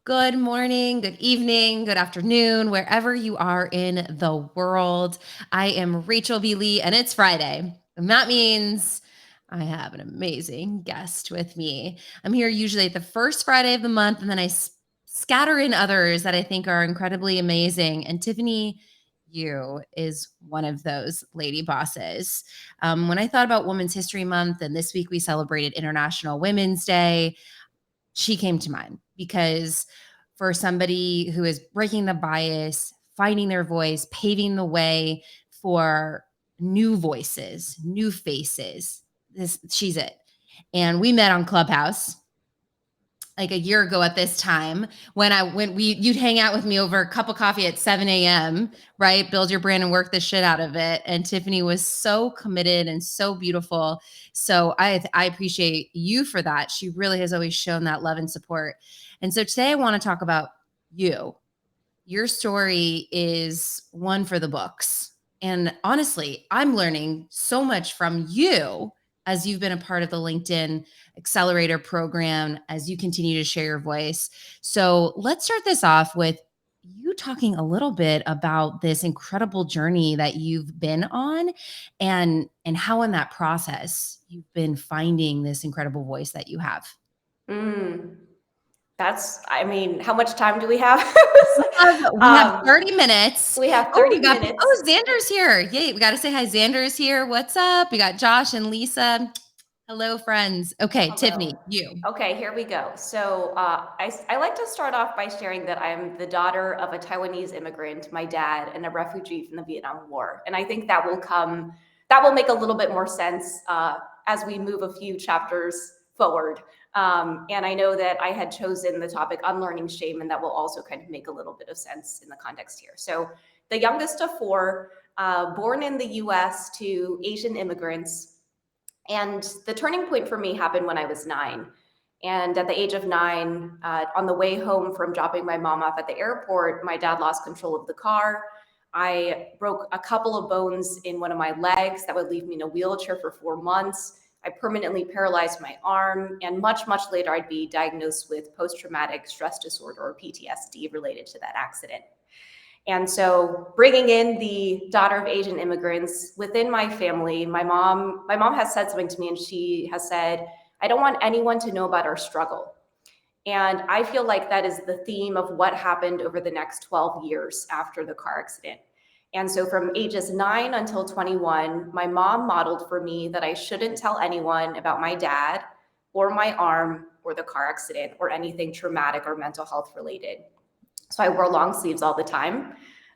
Good morning, good evening, good afternoon, wherever you are in the world. I am Rachel B. Lee, and it's Friday. And that means I have an amazing guest with me. I'm here usually at the first Friday of the month, and then I scatter in others that I think are incredibly amazing. And Tiffany Yu is one of those lady bosses. When I thought about Women's History Month, and this week we celebrated International Women's Day, she came to mind because for somebody who is breaking the bias, finding their voice, paving the way for new voices, new faces, she's it. And we met on Clubhouse like a year ago at this time when you'd hang out with me over a cup of coffee at 7 a.m., right? Build your brand and work the shit out of it. And Tiffany was so committed and so beautiful. So I appreciate you for that. She really has always shown that love and support. And so today I want to talk about you. Your story is one for the books. And honestly, I'm learning so much from you as you've been a part of the LinkedIn Accelerator program, as you continue to share your voice. So let's start this off with you talking a little bit about this incredible journey that you've been on and how in that process you've been finding this incredible voice that you have. Mm, how much time do we have? We have 30 minutes. We have Oh, 30 minutes. Xander's here. Yay, we got to say hi. Xander's here. What's up? We got Josh and Lisa. Hello, friends. Okay, Hello. Tiffany, you. Okay, here we go. So I like to start off by sharing that I'm the daughter of a Taiwanese immigrant, my dad, and a refugee from the Vietnam War. And I think that will make a little bit more sense as we move a few chapters forward. And I know that I had chosen the topic unlearning shame, and that will also kind of make a little bit of sense in the context here. So the youngest of four, born in the US to Asian immigrants. And the turning point for me happened when I was 9. And at the age of 9, on the way home from dropping my mom off at the airport, my dad lost control of the car. I broke a couple of bones in one of my legs that would leave me in a wheelchair for 4 months. I permanently paralyzed my arm. And much, much later, I'd be diagnosed with post-traumatic stress disorder, or PTSD, related to that accident. And so bringing in the daughter of Asian immigrants within my family, my mom has said something to me, and she has said, I don't want anyone to know about our struggle. And I feel like that is the theme of what happened over the next 12 years after the car accident. And so from ages 9 until 21, my mom modeled for me that I shouldn't tell anyone about my dad or my arm or the car accident or anything traumatic or mental health related. So I wore long sleeves all the time.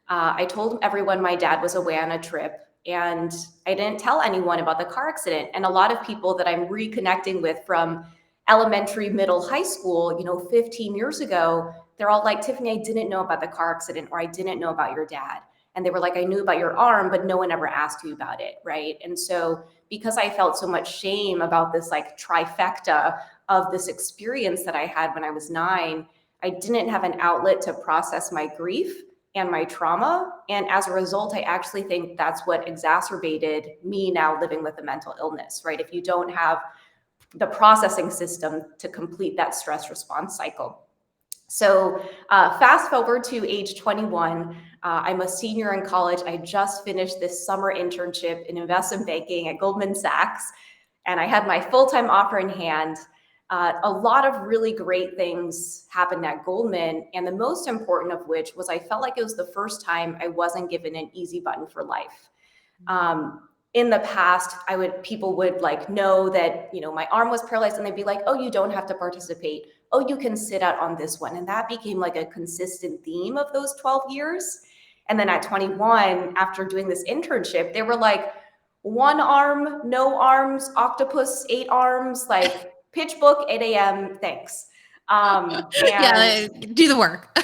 I told everyone my dad was away on a trip, and I didn't tell anyone about the car accident. And a lot of people that I'm reconnecting with from elementary, middle, high school, 15 years ago, they're all like, Tiffany, I didn't know about the car accident, or I didn't know about your dad. And they were like, I knew about your arm, but no one ever asked you about it, right? And so because I felt so much shame about this like trifecta of this experience that I had when I was 9, I didn't have an outlet to process my grief and my trauma. And as a result, I actually think that's what exacerbated me now living with a mental illness, right? If you don't have the processing system to complete that stress response cycle. So fast forward to age 21, I'm a senior in college. I just finished this summer internship in investment banking at Goldman Sachs, and I had my full-time offer in hand. A lot of really great things happened at Goldman, and the most important of which was I felt like it was the first time I wasn't given an easy button for life. In the past, people would like know that, my arm was paralyzed, and they'd be like, oh, you don't have to participate. Oh, you can sit out on this one. And that became like a consistent theme of those 12 years. And then at 21, after doing this internship, they were like, 1 arm, no arms, octopus, 8 arms, like pitch book, 8 a.m., thanks. Yeah, do the work.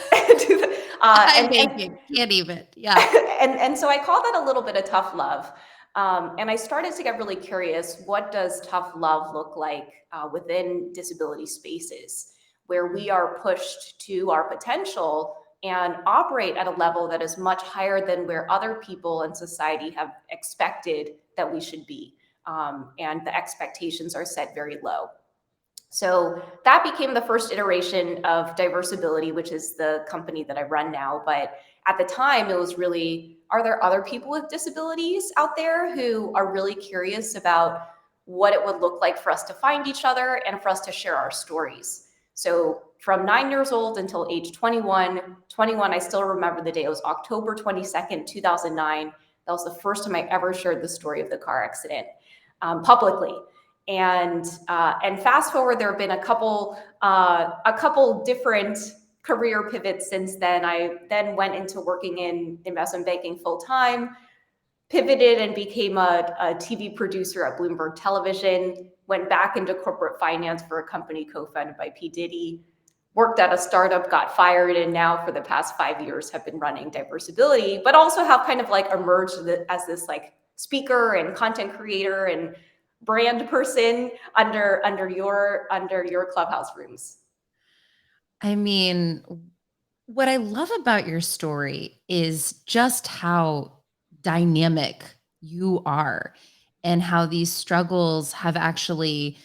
I'm thinking, can't even. Yeah. And so I call that a little bit of tough love. And I started to get really curious, what does tough love look like within disability spaces where we are pushed to our potential and operate at a level that is much higher than where other people in society have expected that we should be. And the expectations are set very low. So that became the first iteration of Diversability, which is the company that I run now. But at the time, it was really, are there other people with disabilities out there who are really curious about what it would look like for us to find each other and for us to share our stories? So from 9 years old until age 21, I still remember the day. It was October 22nd, 2009. That was the first time I ever shared the story of the car accident publicly. And fast forward, there have been a couple different career pivots since then. I then went into working in investment banking full time, pivoted and became a TV producer at Bloomberg Television, went back into corporate finance for a company co-founded by P. Diddy, worked at a startup, got fired, and now for the past 5 years have been running Diversability, but also have kind of like emerged as this like speaker and content creator and brand person under your Clubhouse rooms. I mean, what I love about your story is just how dynamic you are and how these struggles have actually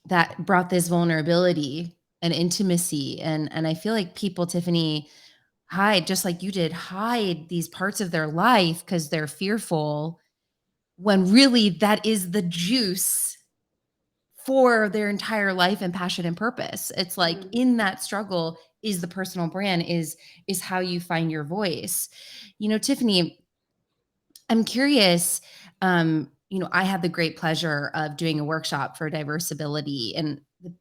that brought this vulnerability and intimacy, and I feel like people, Tiffany, hide just like you did, hide these parts of their life because they're fearful, when really that is the juice for their entire life and passion and purpose. It's like Mhm. in that struggle is the personal brand, is how you find your voice. Tiffany, I'm curious. I had the great pleasure of doing a workshop for Diversability, and the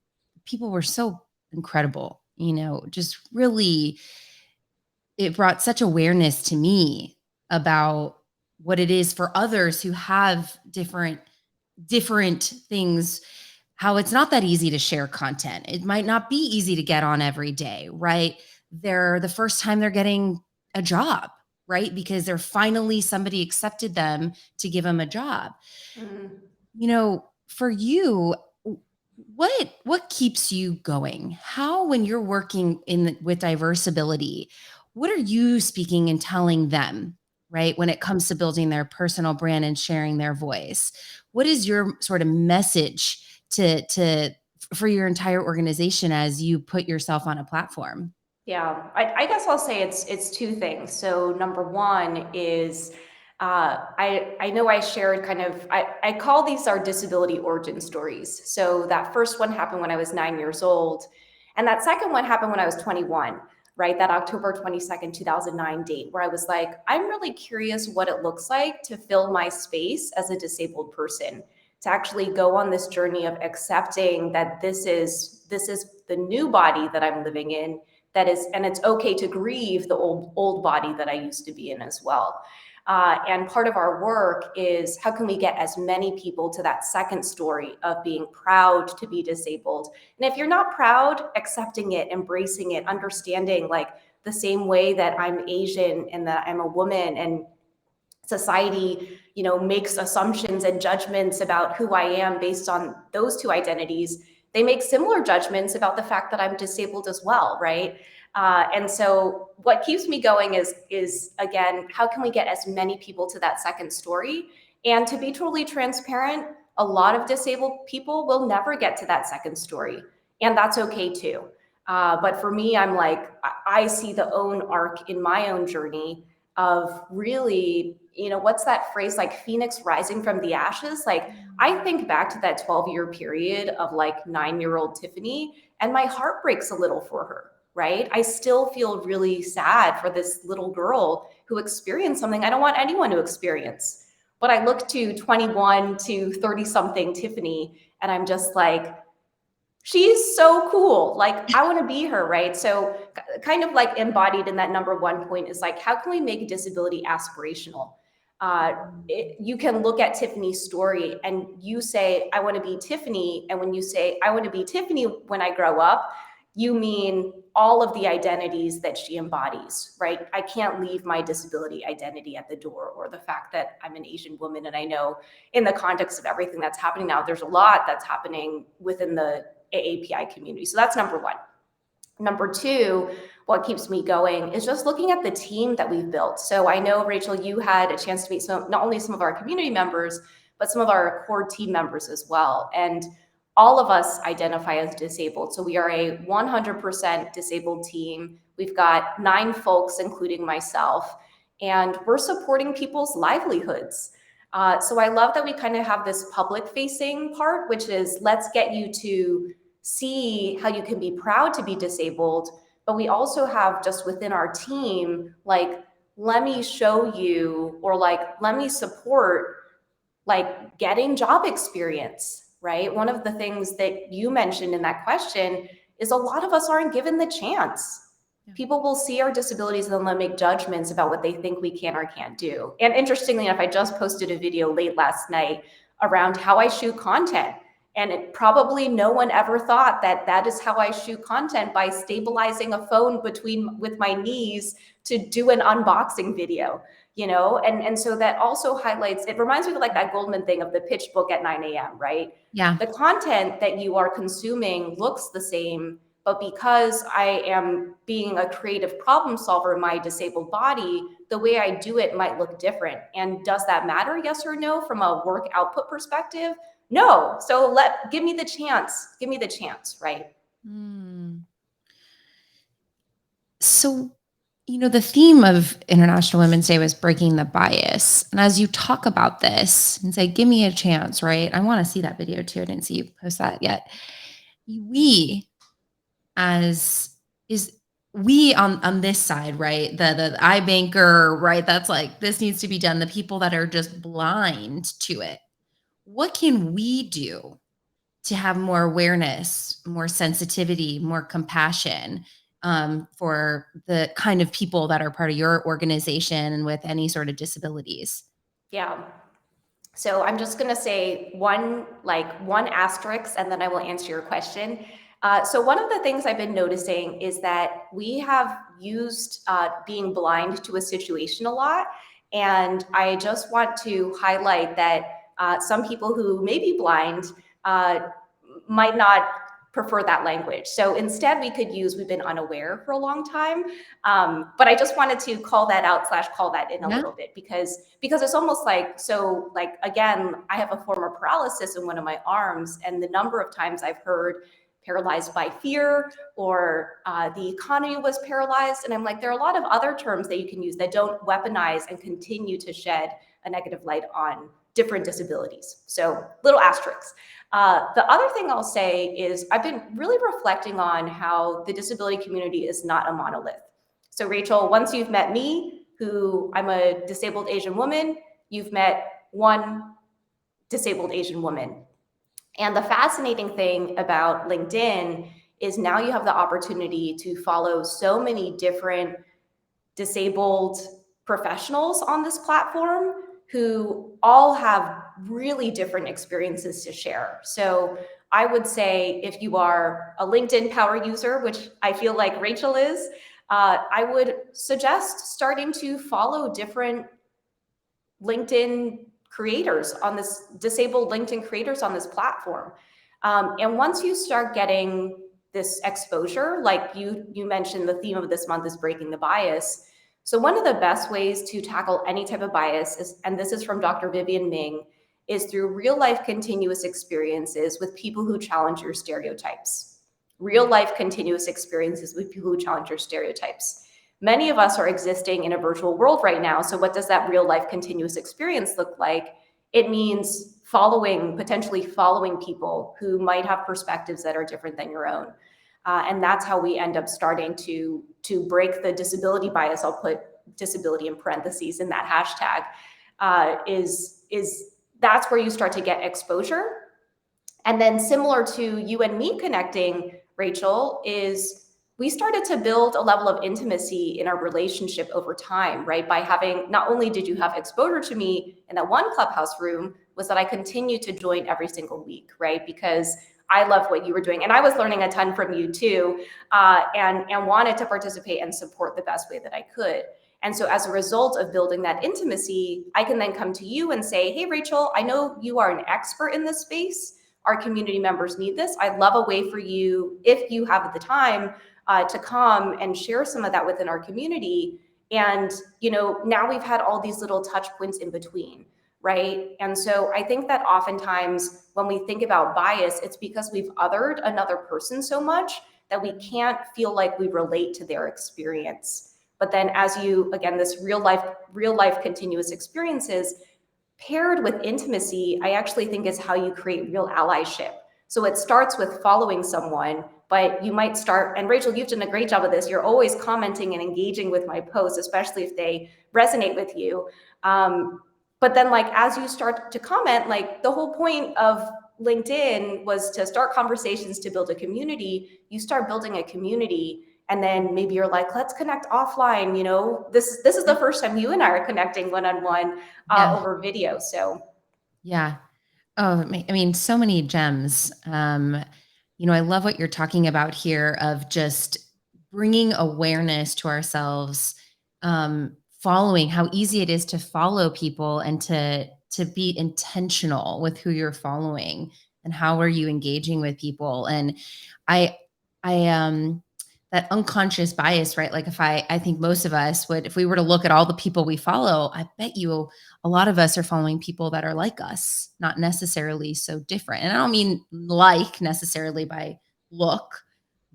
people were so incredible. Just really, it brought such awareness to me about what it is for others who have different things, how it's not that easy to share content. It might not be easy to get on every day, right? They're the first time they're getting a job, right? Because they're finally somebody accepted them to give them a job. Mhm. For you, what keeps you going? How, when you're working with Diversability, what are you speaking and telling them, right? When it comes to building their personal brand and sharing their voice, what is your sort of message to for your entire organization as you put yourself on a platform? Yeah, I guess I'll say it's two things. So number one is I know I shared kind of I call these our disability origin stories. So that first one happened when I was 9 years old, and that second one happened when I was 21. Right, that October 22nd, 2009 date, where I was like, I'm really curious what it looks like to fill my space as a disabled person, to actually go on this journey of accepting that this is the new body that I'm living in, that is, and it's okay to grieve the old body that I used to be in as well. And part of our work is how can we get as many people to that second story of being proud to be disabled. And if you're not proud, accepting it, embracing it, understanding like the same way that I'm Asian and that I'm a woman, and society makes assumptions and judgments about who I am based on those two identities, they make similar judgments about the fact that I'm disabled as well, right? And so what keeps me going is again, how can we get as many people to that second story? And to be totally transparent, a lot of disabled people will never get to that second story, and that's okay too. But for me, I'm like, I see the own arc in my own journey of really, what's that phrase, like phoenix rising from the ashes? Like, I think back to that 12-year period of like 9-year-old Tiffany, and my heart breaks a little for her, right? I still feel really sad for this little girl who experienced something I don't want anyone to experience. But I look to 21 to 30 something Tiffany, and I'm just like, she's so cool. Like, I want to be her, right? So, kind of like embodied in that number one point is like, how can we make disability aspirational? You can look at Tiffany's story and you say, I want to be Tiffany. And when you say, I want to be Tiffany when I grow up, you mean all of the identities that she embodies, right? I can't leave my disability identity at the door, or the fact that I'm an Asian woman. And I know in the context of everything that's happening now, there's a lot that's happening within the AAPI community. So that's number one. Number two, what keeps me going is just looking at the team that we've built. So I know, Rachel, you had a chance to meet not only some of our community members, but some of our core team members as well. And all of us identify as disabled. So we are a 100% disabled team. We've got 9 folks, including myself, and we're supporting people's livelihoods. So I love that we kind of have this public facing part, which is let's get you to see how you can be proud to be disabled. But we also have just within our team, like, let me show you, or like, let me support like getting job experience, right? One of the things that you mentioned in that question is a lot of us aren't given the chance. Yeah. People will see our disabilities and then they'll make judgments about what they think we can or can't do. And interestingly enough, I just posted a video late last night around how I shoot content. And probably no one ever thought that that is how I shoot content, by stabilizing a phone with my knees to do an unboxing video, and so that also highlights, it reminds me of like that Goldman thing of the pitch book at 9 a.m., right? Yeah. The content that you are consuming looks the same, but because I am being a creative problem solver in my disabled body, the way I do it might look different. And does that matter? Yes or no, from a work output perspective? No. So give me the chance, right? Mm. So, the theme of International Women's Day was breaking the bias. And as you talk about this and say, give me a chance, right? I want to see that video too. I didn't see you post that yet. We as is we on this side, right? The eye banker, right? That's like, this needs to be done. The people that are just blind to it. What can we do to have more awareness, more sensitivity, more compassion, for the kind of people that are part of your organization and with any sort of disabilities? Yeah. So I'm just going to say one asterisk, and then I will answer your question. So one of the things I've been noticing is that we have used being blind to a situation a lot. And I just want to highlight that some people who may be blind uh, might not prefer that language. So instead we could use we've been unaware for a long time. But I just wanted to call that out / call that in a Yeah. little bit, because it's almost like, so like, again, I have a form of paralysis in one of my arms, and the number of times I've heard paralyzed by fear, or the economy was paralyzed. And I'm like, there are a lot of other terms that you can use that don't weaponize and continue to shed a negative light on different disabilities. So little asterisks. The other thing I'll say is I've been really reflecting on how the disability community is not a monolith. So Rachel, once you've met me, who I'm a disabled Asian woman, you've met one disabled Asian woman. And the fascinating thing about LinkedIn is now you have the opportunity to follow so many different disabled professionals on this platform who all have really different experiences to share. So I would say if you are a LinkedIn power user, which I feel like Rachel is, I would suggest starting to follow different LinkedIn creators on this disabled LinkedIn creators on this platform. And once you start getting this exposure, like you mentioned, the theme of this month is breaking the bias. So one of the best ways to tackle any type of bias is, and this is from Dr. Vivian Ming, is through real life continuous experiences with people who challenge your stereotypes. Real life continuous experiences with people who challenge your stereotypes. Many of us are existing in a virtual world right now. So what does that real life continuous experience look like? It means potentially following people who might have perspectives that are different than your own. And that's how we end up starting to break the disability bias. I'll put disability in parentheses in that hashtag. Is that's where you start to get exposure. And then similar to you and me connecting, Rachel, is we started to build a level of intimacy in our relationship over time, right? By having, not only did you have exposure to me in that one Clubhouse room, was that I continued to join every single week, right? Because I love what you were doing. And I was learning a ton from you too, and wanted to participate and support the best way that I could. And so as a result of building that intimacy, I can then come to you and say, hey, Rachel, I know you are an expert in this space. Our community members need this. I'd love a way for you, if you have the time, to come and share some of that within our community. And now we've had all these little touch points in between. right? And so I think that oftentimes when we think about bias, it's because we've othered another person so much that we can't feel like we relate to their experience. But then as you, again, this real life continuous experiences paired with intimacy, I actually think is how you create real allyship. So it starts with following someone, but you might start, and Rachel, you've done a great job of this. You're always commenting and engaging with my posts, especially if they resonate with you. But then, like, as you start to comment, like, the whole point of LinkedIn was to start conversations to build a community. You start building a community, and then maybe you're like, let's connect offline. You know, this is the first time you and I are connecting one on one Yeah. over video. So Yeah. Oh, I mean, so many gems. I love what you're talking about here of just bringing awareness to ourselves, following how easy it is to follow people and to be intentional with who you're following and how are you engaging with people. And I, I that unconscious bias, right? Like I think most of us would, if we were to look at all the people we follow, I bet you a lot of us are following people that are like us, not necessarily so different. And I don't mean like necessarily by look,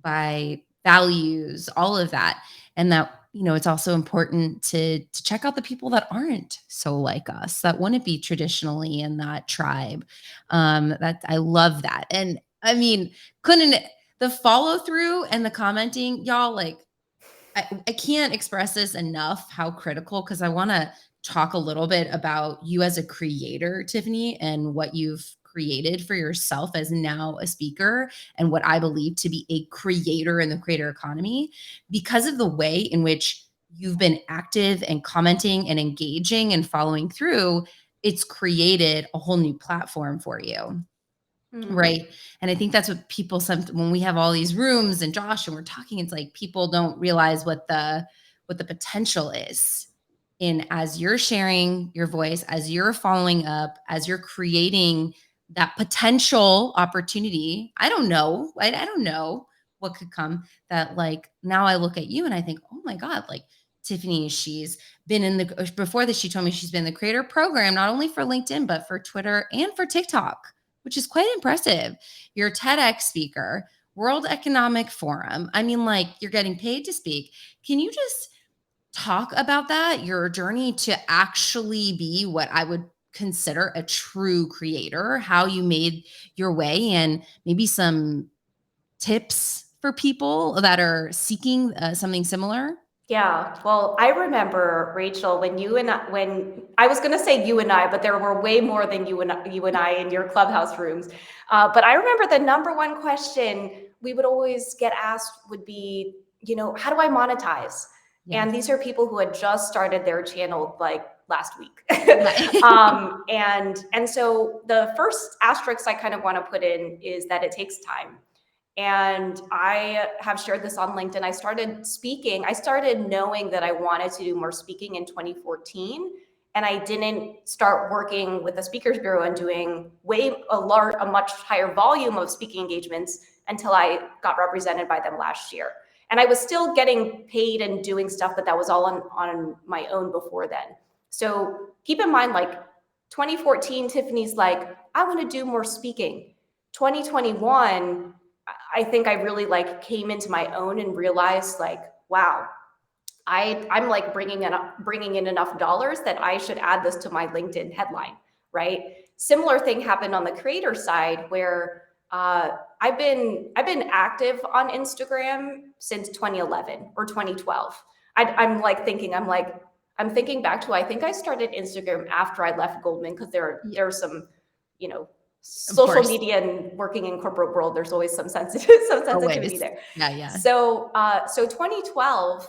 by values, all of that. And that, it's also important to check out the people that aren't so like us, that wouldn't be traditionally in that tribe. That I love that. And I mean, couldn't the follow through and the commenting, y'all, like I can't express this enough how critical, because I want to talk a little bit about you as a creator, Tiffany, and what you've created for yourself as now a speaker and what I believe to be a creator in the creator economy because of the way in which you've been active and commenting and engaging and following through. It's created a whole new platform for you. mhm. Right. And I think that's what people when we have all these rooms and Josh and we're talking, it's like people don't realize what the potential is in as you're sharing your voice, as you're following up, as you're creating that potential opportunity. I don't know. I don't know what could come that like now I look at you and I think, oh my God, like Tiffany, she's been in the before this, she told me she's been in the creator program, not only for LinkedIn, but for Twitter and for TikTok, which is quite impressive. You're a TEDx speaker, World Economic Forum. I mean, like, you're getting paid to speak. Can you just talk about that, your journey to actually be what I would consider a true creator, how you made your way, and maybe some tips for people that are seeking something similar? Yeah, well, I remember Rachel when I was going to say you and I, but there were way more than you and I in your clubhouse rooms. But I remember the number one question we would always get asked would be, how do I monetize? And Yes. these are people who had just started their channel like last week. Right. And so the first asterisk I kind of want to put in is that it takes time. And I have shared this on LinkedIn. I started speaking. I started knowing that I wanted to do more speaking in 2014. And I didn't start working with the Speakers Bureau and doing a much higher volume of speaking engagements until I got represented by them last year. And I was still getting paid and doing stuff, but that was all on my own before then. So keep in mind, like 2014, Tiffany's like, I want to do more speaking. 2021, I think I really like came into my own and realized like, wow, I'm like bringing in enough dollars that I should add this to my LinkedIn headline, right? Similar thing happened on the creator side where I've been active on Instagram since 2011 or 2012. I'm thinking back to I think I started Instagram after I left Goldman because Yeah, there's some, you know, of social course. media and working in corporate world. There's always some some sensitivity Always. there. Yeah, yeah. So 2012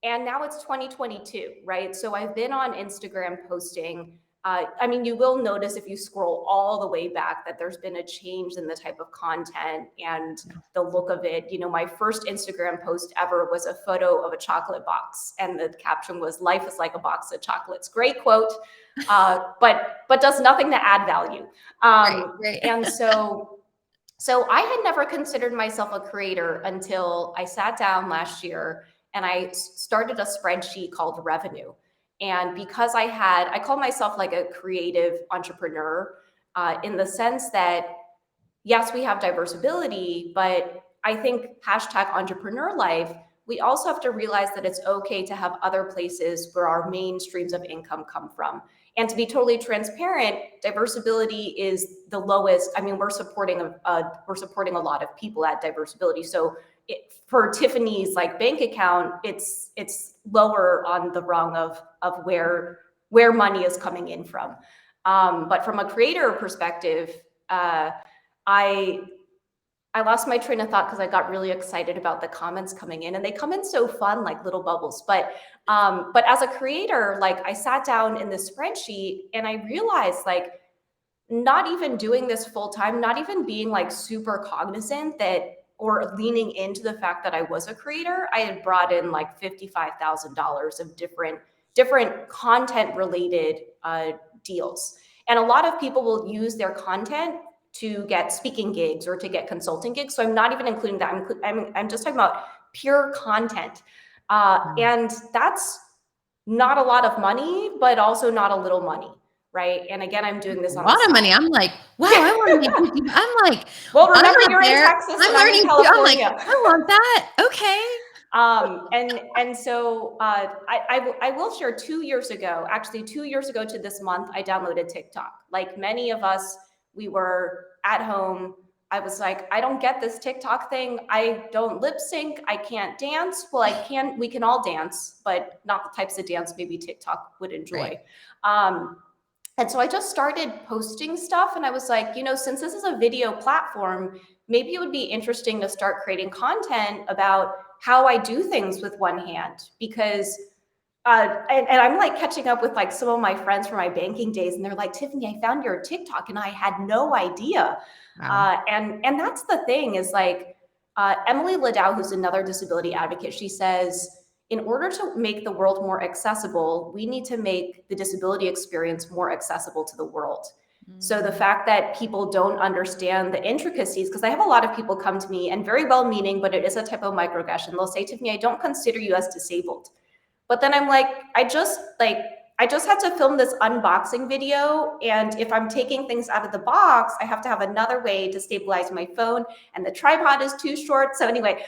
and now it's 2022, right? So I've been on Instagram posting. I mean, you will notice if you scroll all the way back that there's been a change in the type of content and Yeah. the look of it. My first Instagram post ever was a photo of a chocolate box, and the caption was "Life is like a box of chocolates." Great quote, but does nothing to add value. Right, right. And so I had never considered myself a creator until I sat down last year and I started a spreadsheet called revenue. And because I call myself like a creative entrepreneur, in the sense that, yes, we have diversability, but I think hashtag entrepreneur life, we also have to realize that it's okay to have other places where our main streams of income come from. And to be totally transparent, diversability is the lowest. I mean, we're supporting a lot of people at diversability. So for Tiffany's like bank account, it's lower on the rung of where money is coming in from. But from a creator perspective, I I lost my train of thought because I got really excited about the comments coming in, and they come in so fun, like little bubbles. But as a creator, like I sat down in this spreadsheet and I realized like not even doing this full time, not even being like super cognizant that or leaning into the fact that I was a creator, I had brought in like $55,000 of different content related deals. And a lot of people will use their content to get speaking gigs or to get consulting gigs. So I'm not even including that. I'm just talking about pure content. And that's not a lot of money, but also not a little money, right? And again, I'm doing this A on the lot of money. side. I'm like, wow, I want to make 50. I'm like, Well, I'm remember not you're in there. Texas I'm and I'm in learning too. I'm like, California. I want that. Okay. And so I will share 2 years ago, actually 2 years ago to this month, I downloaded TikTok. Like many of us, we were at home. I was like, I don't get this TikTok thing. I don't lip sync. I can't dance. Well, we can all dance, but not the types of dance maybe TikTok would enjoy. Right. Um, and so I just started posting stuff and I was like, since this is a video platform, maybe it would be interesting to start creating content about how I do things with one hand because and I'm like catching up with like some of my friends from my banking days and they're like, Tiffany, I found your TikTok and I had no idea. Wow. And that's the thing is like Emily Ladau, who's another disability advocate, she says, in order to make the world more accessible, we need to make the disability experience more accessible to the world. So the fact that people don't understand the intricacies, because I have a lot of people come to me and very well meaning, but it is a type of microaggression. They'll say to me, I don't consider you as disabled. But then I'm like, I just had to film this unboxing video. And if I'm taking things out of the box, I have to have another way to stabilize my phone and the tripod is too short. So anyway,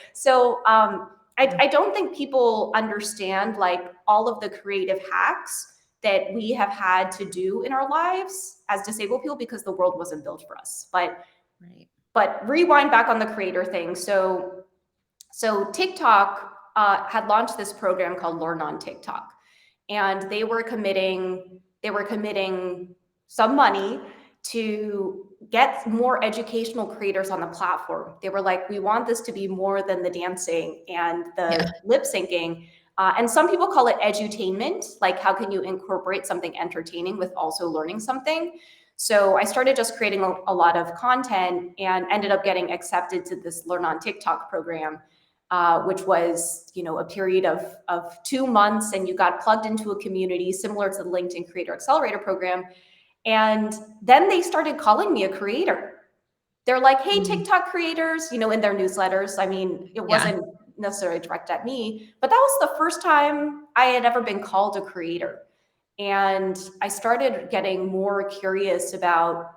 I don't think people understand like all of the creative hacks that we have had to do in our lives as disabled people because the world wasn't built for us. Right. But rewind back on the creator thing. So TikTok had launched this program called Learn on TikTok, and they were committing some money to get more educational creators on the platform. They were like, we want this to be more than the dancing and the lip syncing. And some people call it edutainment, like how can you incorporate something entertaining with also learning something? So I started just creating a lot of content and ended up getting accepted to this Learn on TikTok program, which was, a period of 2 months, and you got plugged into a community similar to the LinkedIn Creator Accelerator program. And then they started calling me a creator. They're like, hey, TikTok creators, in their newsletters. I mean, it wasn't necessarily directed at me, but that was the first time I had ever been called a creator. And I started getting more curious about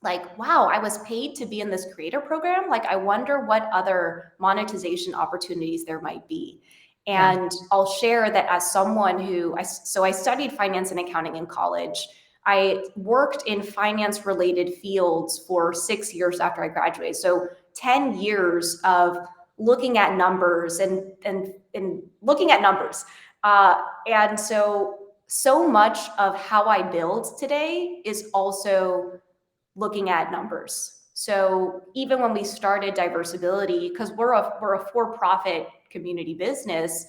like, wow, I was paid to be in this creator program. Like, I wonder what other monetization opportunities there might be. And I'll share that as someone I studied finance and accounting in college. I worked in finance related fields for 6 years after I graduated. So 10 years of looking at numbers and looking at numbers. And so much of how I build today is also looking at numbers. So even when we started Diversability, because we're a for-profit community business,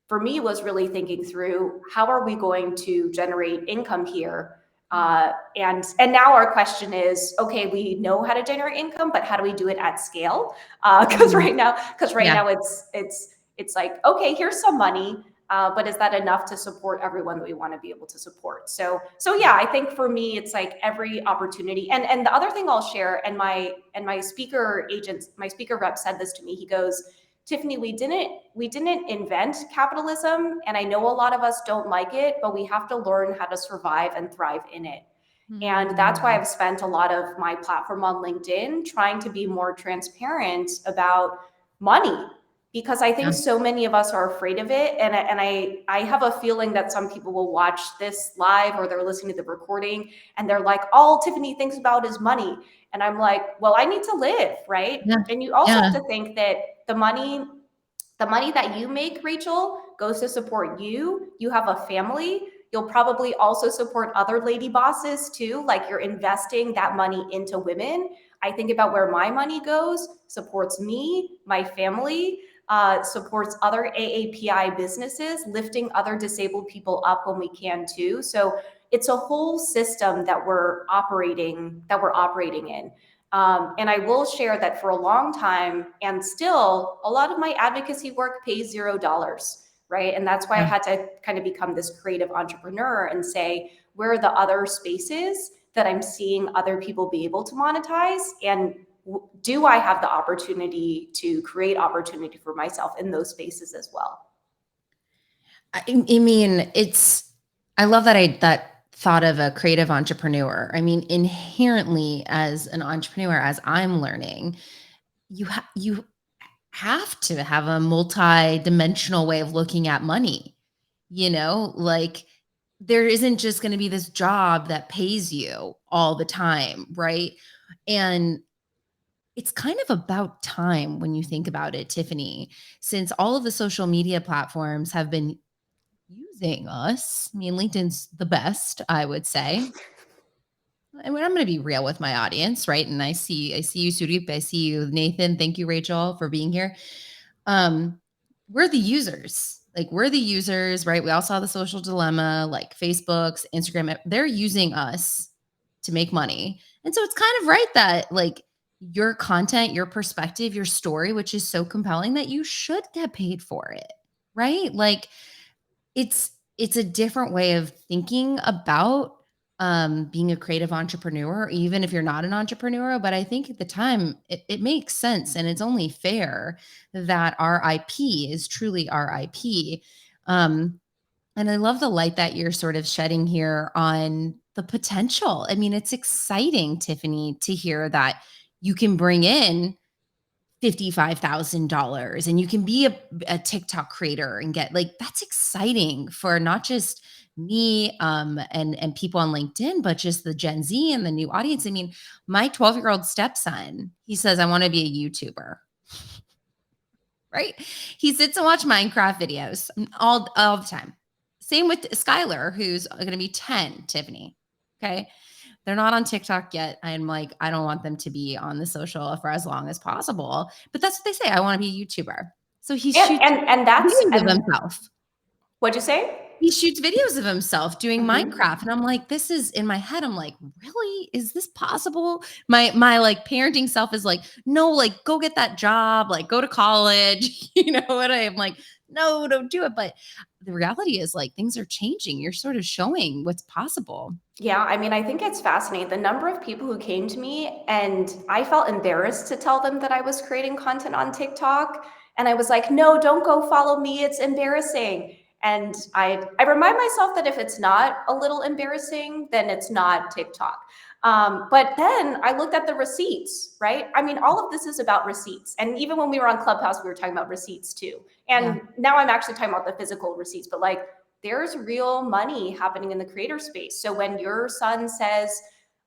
for me was really thinking through how are we going to generate income here. And now our question is, okay, we know how to generate income, but how do we do it at scale? Because right now it's like, okay, here's some money. But is that enough to support everyone that we want to be able to support? So yeah, I think for me, it's like every opportunity. And the other thing I'll share, and my speaker rep said this to me. He goes, Tiffany, we didn't invent capitalism, and I know a lot of us don't like it, but we have to learn how to survive and thrive in it. And that's why Hmm. I've spent a lot of my platform on LinkedIn trying to be more transparent about money, because I think Yeah. so many of us are afraid of it. And I have a feeling that some people will watch this live or they're listening to the recording and they're like, all Tiffany thinks about is money. And I'm like, well, I need to live, right? Yeah. And you also Yeah. have to think that the money that you make, Rachel, goes to support you. You have a family. You'll probably also support other lady bosses too. Like you're investing that money into women. I think about where my money goes, supports me, my family, supports other AAPI businesses, lifting other disabled people up when we can too. So it's a whole system that we're operating in. And I will share that for a long time, and still, a lot of my advocacy work pays $0, right? And that's why I Yeah. had to kind of become this creative entrepreneur and say, where are the other spaces that I'm seeing other people be able to monetize? And do I have the opportunity to create opportunity for myself in those spaces as well? I mean, I love that thought of a creative entrepreneur. I mean, inherently as an entrepreneur, as I'm learning, you have to have a multi-dimensional way of looking at money. Like there isn't just going to be this job that pays you all the time, right? And it's kind of about time when you think about it, Tiffany, since all of the social media platforms have been using us. I mean, LinkedIn's the best, I would say. I mean, I'm going to be real with my audience, right? And I see you, Sudeep. I see you, Nathan. Thank you, Rachel, for being here. Um, we're the users. Like we're the users, right? We all saw the social dilemma, like Facebook's, Instagram. They're using us to make money, and so it's kind of right that like your content, your perspective, your story, which is so compelling, that you should get paid for it, right? Like it's a different way of thinking about, being a creative entrepreneur, even if you're not an entrepreneur. But I think at the time, it makes sense, and it's only fair that our IP is truly our IP. Um, and I love the light that you're sort of shedding here on the potential. I mean, it's exciting, Tiffany, to hear that you can bring in $55,000 and you can be a TikTok creator and get like that's exciting for not just me and people on LinkedIn, but just the Gen Z and the new audience. I mean, my 12-year-old stepson, he says, I want to be a YouTuber, right? He sits and watch Minecraft videos all the time. Same with Skylar, who's going to be 10, Tiffany. Okay. They're not on TikTok yet. I'm like, I don't want them to be on the social for as long as possible. But that's what they say. I want to be a YouTuber. So he And shoots and that's videos of and himself. what'd you say? He shoots videos of himself doing Mhm. Minecraft. And I'm like, this is in my head. I'm like, really? Is this possible? My like parenting self is like, no, like go get that job, like go to college. You know what I'm like, no, don't do it. But the reality is like things are changing. You're sort of showing what's possible. Yeah, I mean, I think it's fascinating. The number of people who came to me and I felt embarrassed to tell them that I was creating content on TikTok. And I was like, no, don't go follow me. It's embarrassing. And I remind myself that if it's not a little embarrassing, then it's not TikTok. But then I looked at the receipts, right? I mean, all of this is about receipts. And even when we were on Clubhouse, we were talking about receipts too. Yeah. And now I'm actually talking about the physical receipts, but like there's real money happening in the creator space. So when your son says,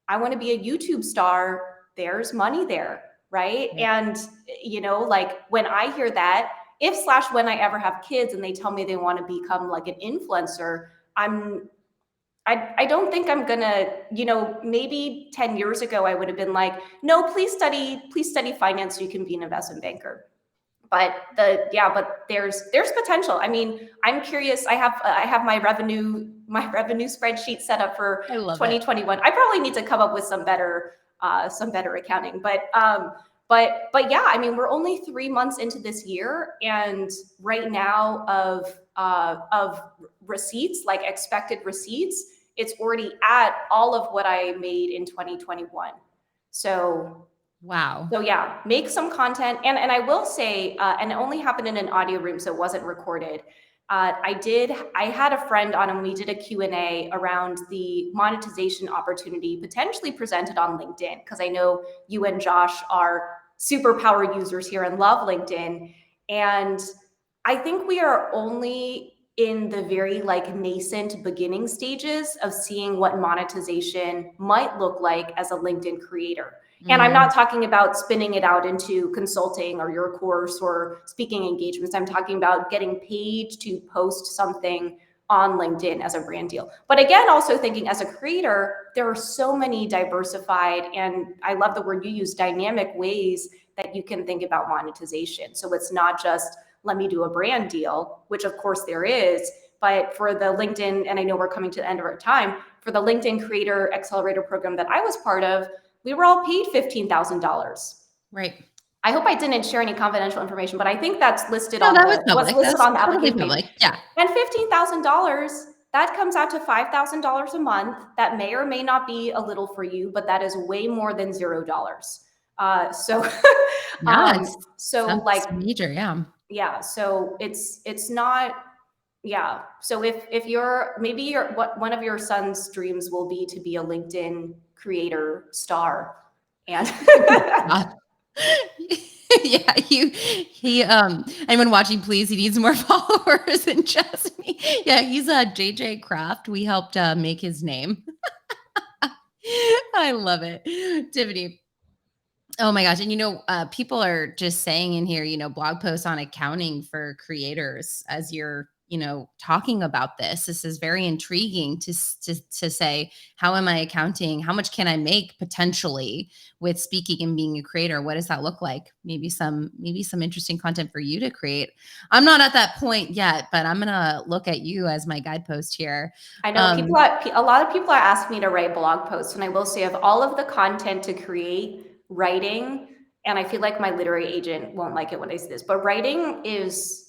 I want to be a YouTube star, there's money there, right? Yep. And, like when I hear that, if slash when I ever have kids and they tell me they want to become like an influencer, I don't think I'm gonna, maybe 10 years ago I would have been like, no, please study finance so you can be an investment banker. But there's potential. I mean, I'm curious. I have my revenue spreadsheet set up for I love it. 2021. I probably need to come up with some better accounting. But yeah, I mean, we're only 3 months into this year, and right now of receipts, like expected receipts, it's already at all of what I made in 2021. So Wow. So yeah, make some content. And I will say, and it only happened in an audio room, so it wasn't recorded. I had a friend on and we did a Q&A around the monetization opportunity potentially presented on LinkedIn, because I know you and Josh are superpower users here and love LinkedIn. And I think we are only in the very like nascent beginning stages of seeing what monetization might look like as a LinkedIn creator. And I'm Mm, not talking about spinning it out into consulting or your course or speaking engagements. I'm talking about getting paid to post something on LinkedIn as a brand deal. But again, also thinking as a creator, there are so many diversified, and I love the word you use, dynamic ways that you can think about monetization. So it's not just let me do a brand deal, which of course there is, but for the LinkedIn, and I know we're coming to the end of our time, for the LinkedIn Creator Accelerator program that I was part of, we were all paid $15,000. right. I hope I didn't share any confidential information, but I think that's listed No, on that was the what's public. listed That's on the totally application page. public. Yeah. And $15,000, that comes out to $5,000 a month. That may or may not be a little for you, but that is way more than $0. So, Yeah, it's so like, that's major, yeah. yeah. So it's not, yeah. So if you're maybe your what one of your son's dreams will be to be a LinkedIn creator star, and Yeah. Yeah, anyone watching, please, he needs more followers than just me. Yeah, he's a JJ Craft. We helped, make his name. I love it. Tiffany, oh my gosh. And people are just saying in here, blog posts on accounting for creators as you're, talking about this. This is very intriguing to say, how am I accounting? How much can I make potentially with speaking and being a creator? What does that look like? Maybe some interesting content for you to create. I'm not at that point yet, but I'm gonna look at you as my guidepost here. I know Um, a lot of people are asking me to write blog posts, and I will say of all of the content to create, writing, and I feel like my literary agent won't like it when I say this, but writing is,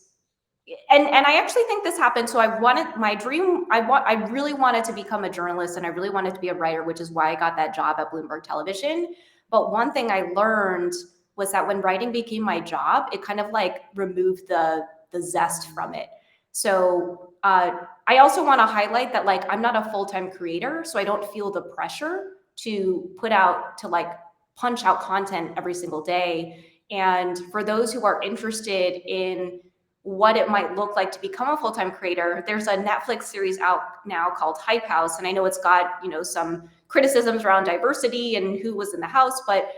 and I actually think this happened. So I wanted my dream. I really wanted to become a journalist, and I really wanted to be a writer, which is why I got that job at Bloomberg Television. But one thing I learned was that when writing became my job, it kind of like removed the zest from it. So I also want to highlight that like I'm not a full time creator, so I don't feel the pressure to put out to like punch out content every single day. And for those who are interested in what it might look like to become a full-time creator, there's a Netflix series out now called Hype House, and I know it's got some criticisms around diversity and who was in the house, but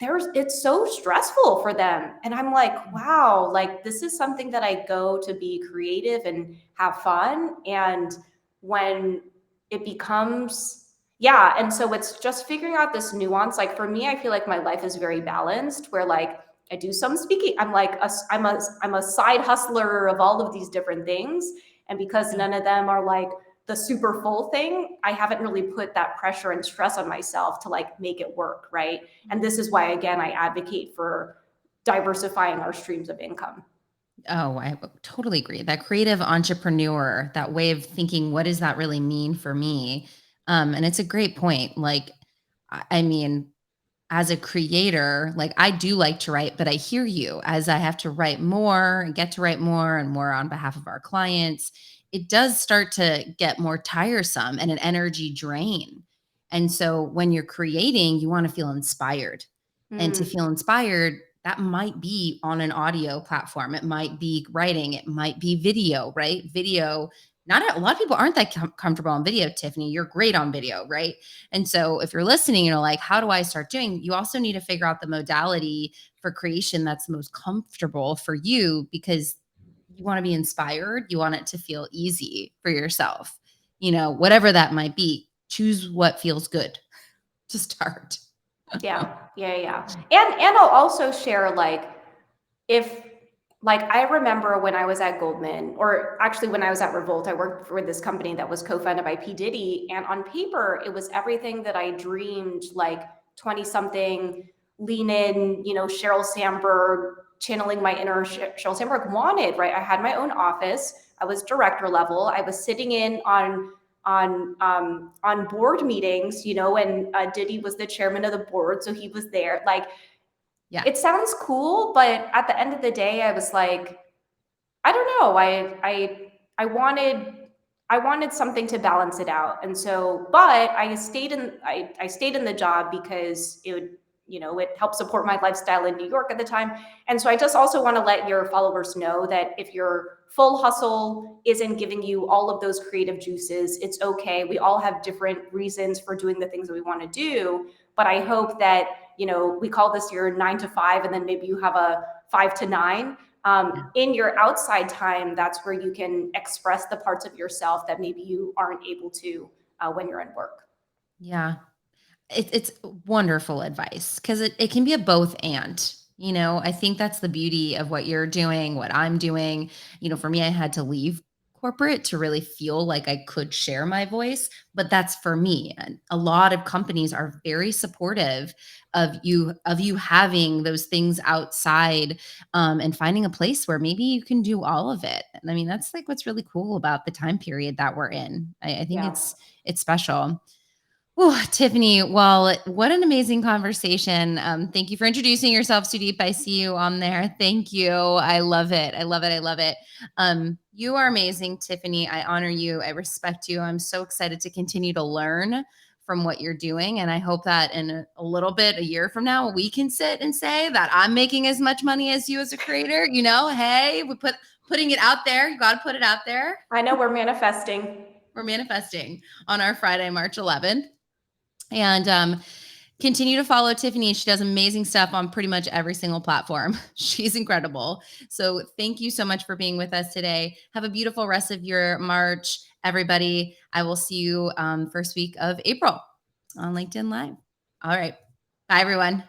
it's so stressful for them, and I'm like, wow, like this is something that I go to be creative and have fun, and when it becomes, yeah, and so it's just figuring out this nuance. Like for me, I feel like my life is very balanced, where like I do some speaking. I'm a side hustler of all of these different things. And because yeah. none of them are like the super full thing, I haven't really put that pressure and stress on myself to like make it work. Right. And this is why, again, I advocate for diversifying our streams of income. Oh, I totally agree. That creative entrepreneur, that way of thinking, what does that really mean for me? And it's a great point. Like, I mean, as a creator, like I do like to write, but I hear you as I have to write more and get to write more and more on behalf of our clients. It does start to get more tiresome and an energy drain. And so when you're creating, you want to feel inspired. And to Mm, feel inspired, that might be on an audio platform. It might be writing. It might be video, right? Video. Not a lot of people aren't that comfortable on video, Tiffany. You're great on video, right? And so if you're listening, like, how do I start doing? You also need to figure out the modality for creation that's most comfortable for you, because you want to be inspired. You want it to feel easy for yourself. Whatever that might be, choose what feels good to start. yeah, yeah, yeah. And I'll also share like if like I remember when I was at Goldman, or actually when I was at Revolt, I worked for this company that was co-founded by P. Diddy. And on paper, it was everything that I dreamed like 20 something, lean in, Sheryl Sandberg, channeling my inner Sheryl Sandberg wanted, right? I had my own office. I was director level. I was sitting in on on board meetings, you know, and Diddy was the chairman of the board, so he was there. Like, Yeah. it sounds cool, but at the end of the day, I was like, I don't know. I wanted something to balance it out. And so, but I stayed in the job because it would, you know, it helped support my lifestyle in New York at the time. And so I just also want to let your followers know that if your full hustle isn't giving you all of those creative juices, it's okay. We all have different reasons for doing the things that we want to do. But I hope that, you know, we call this your 9 to 5, and then maybe you have a 5 to 9. In your outside time, that's where you can express the parts of yourself that maybe you aren't able to when you're in work. Yeah. It's wonderful advice because it can be a both and. I think that's the beauty of what you're doing, what I'm doing. For me, I had to leave corporate to really feel like I could share my voice, but that's for me. And a lot of companies are very supportive of you having those things outside, and finding a place where maybe you can do all of it. And I mean, that's like what's really cool about the time period that we're in. I think Yeah. it's special. Oh, Tiffany, well, what an amazing conversation. Thank you for introducing yourself so deep. I see you on there. Thank you. I love it. I love it. I love it. You are amazing, Tiffany. I honor you. I respect you. I'm so excited to continue to learn from what you're doing. And I hope that in a little bit, a year from now, we can sit and say that I'm making as much money as you as a creator. Hey, putting it out there. You got to put it out there. I know we're manifesting. We're manifesting on our Friday, March 11th. And continue to follow Tiffany. She does amazing stuff on pretty much every single platform. She's incredible. So thank you so much for being with us today. Have a beautiful rest of your March, everybody. I will see you first week of April on LinkedIn Live. All right. Bye, everyone.